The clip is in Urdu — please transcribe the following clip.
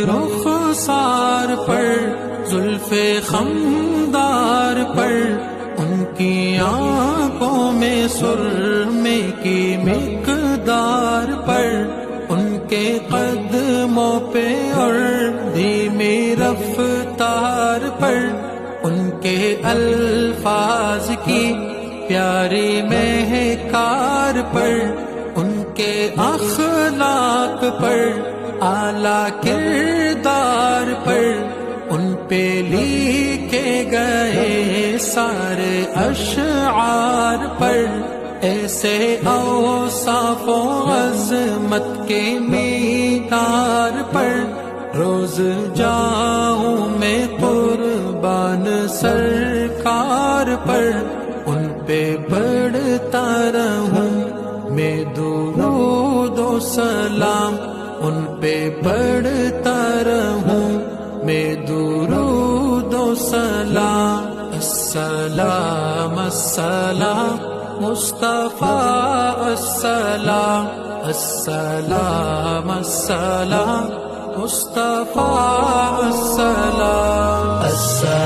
رخسار پر، زلف خمدار پر، ان کی آنکھوں میں سرمے کی مقدار پر، ان کے قدموں پہ اور دھیمی رفتار پر، ان کے الفاظ کی پیاری مہکار پر، ان کے اخلاق پر، اعلیٰ کردار پر، ان پہ لکھے گئے سارے اشعار پر، ایسے اوصاف و عظمت کے مینار پر روز جاؤں میں قربان سرکار پر، ان پہ پڑھتا رہوں میں درود و سلام، ان پہ پڑھتا رہوں میں درود و سلام۔ السلام السلام مصطفیٰ، السلام السلام السلام مصطفیٰ، السلام۔